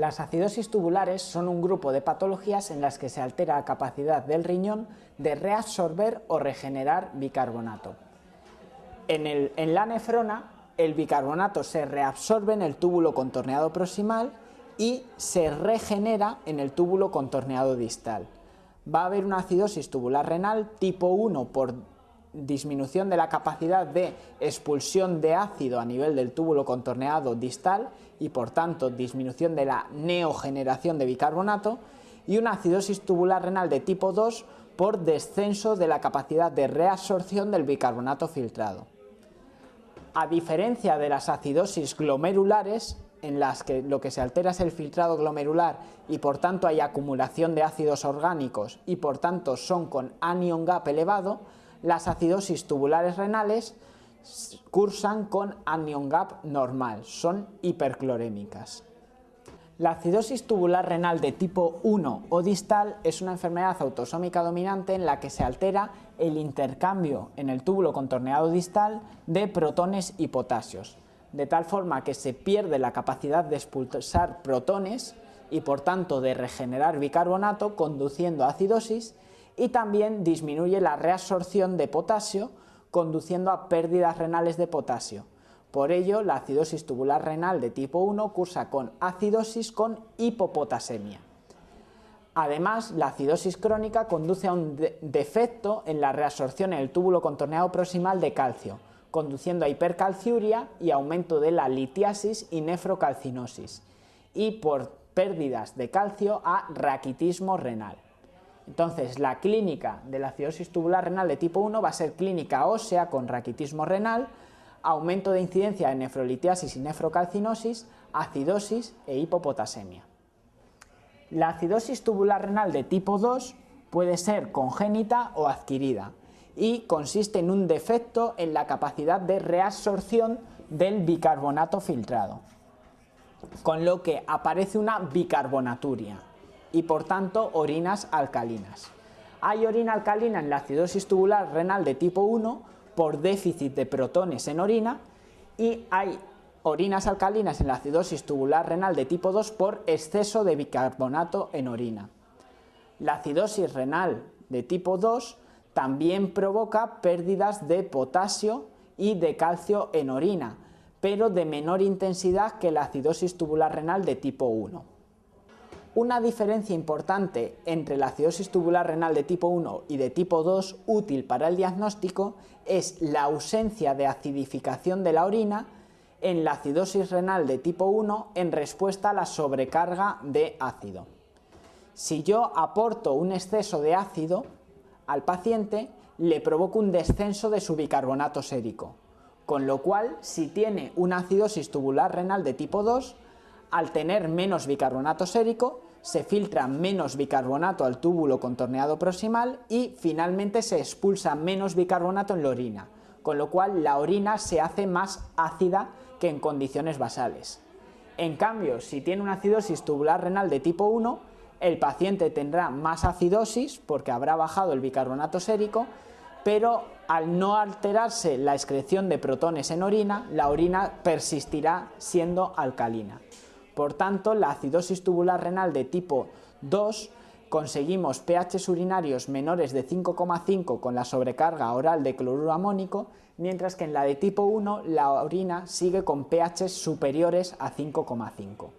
Las acidosis tubulares son un grupo de patologías en las que se altera la capacidad del riñón de reabsorber o regenerar bicarbonato. En la nefrona, el bicarbonato se reabsorbe en el túbulo contorneado proximal y se regenera en el túbulo contorneado distal. Va a haber una acidosis tubular renal tipo 1 por disminución de la capacidad de expulsión de ácido a nivel del túbulo contorneado distal y por tanto disminución de la neogeneración de bicarbonato, y una acidosis tubular renal de tipo 2 por descenso de la capacidad de reabsorción del bicarbonato filtrado. A diferencia de las acidosis glomerulares, en las que lo que se altera es el filtrado glomerular y por tanto hay acumulación de ácidos orgánicos y por tanto son con anion gap elevado, las acidosis tubulares renales cursan con anion gap normal, son hiperclorémicas. La acidosis tubular renal de tipo 1 o distal es una enfermedad autosómica dominante en la que se altera el intercambio en el túbulo contorneado distal de protones y potasios, de tal forma que se pierde la capacidad de expulsar protones y por tanto de regenerar bicarbonato, conduciendo a acidosis, y también disminuye la reabsorción de potasio, conduciendo a pérdidas renales de potasio. Por ello, la acidosis tubular renal de tipo 1 cursa con acidosis con hipopotasemia. Además, la acidosis crónica conduce a un defecto en la reabsorción en el túbulo contorneado proximal de calcio, conduciendo a hipercalciuria y aumento de la litiasis y nefrocalcinosis, y por pérdidas de calcio a raquitismo renal. Entonces, la clínica de la acidosis tubular renal de tipo 1 va a ser clínica ósea con raquitismo renal, aumento de incidencia de nefrolitiasis y nefrocalcinosis, acidosis e hipopotasemia. La acidosis tubular renal de tipo 2 puede ser congénita o adquirida y consiste en un defecto en la capacidad de reabsorción del bicarbonato filtrado, con lo que aparece una bicarbonaturia y por tanto orinas alcalinas. Hay orina alcalina en la acidosis tubular renal de tipo 1 por déficit de protones en orina, y hay orinas alcalinas en la acidosis tubular renal de tipo 2 por exceso de bicarbonato en orina. La acidosis renal de tipo 2 también provoca pérdidas de potasio y de calcio en orina, pero de menor intensidad que la acidosis tubular renal de tipo 1. Una diferencia importante entre la acidosis tubular renal de tipo 1 y de tipo 2 útil para el diagnóstico es la ausencia de acidificación de la orina en la acidosis renal de tipo 1 en respuesta a la sobrecarga de ácido. Si yo aporto un exceso de ácido al paciente, le provoco un descenso de su bicarbonato sérico, con lo cual, si tiene una acidosis tubular renal de tipo 2, al tener menos bicarbonato sérico, se filtra menos bicarbonato al túbulo contorneado proximal y finalmente se expulsa menos bicarbonato en la orina, con lo cual la orina se hace más ácida que en condiciones basales. En cambio, si tiene una acidosis tubular renal de tipo 1, el paciente tendrá más acidosis porque habrá bajado el bicarbonato sérico, pero al no alterarse la excreción de protones en orina, la orina persistirá siendo alcalina. Por tanto, la acidosis tubular renal de tipo 2 conseguimos pHs urinarios menores de 5,5 con la sobrecarga oral de cloruro amónico, mientras que en la de tipo 1 la orina sigue con pHs superiores a 5,5.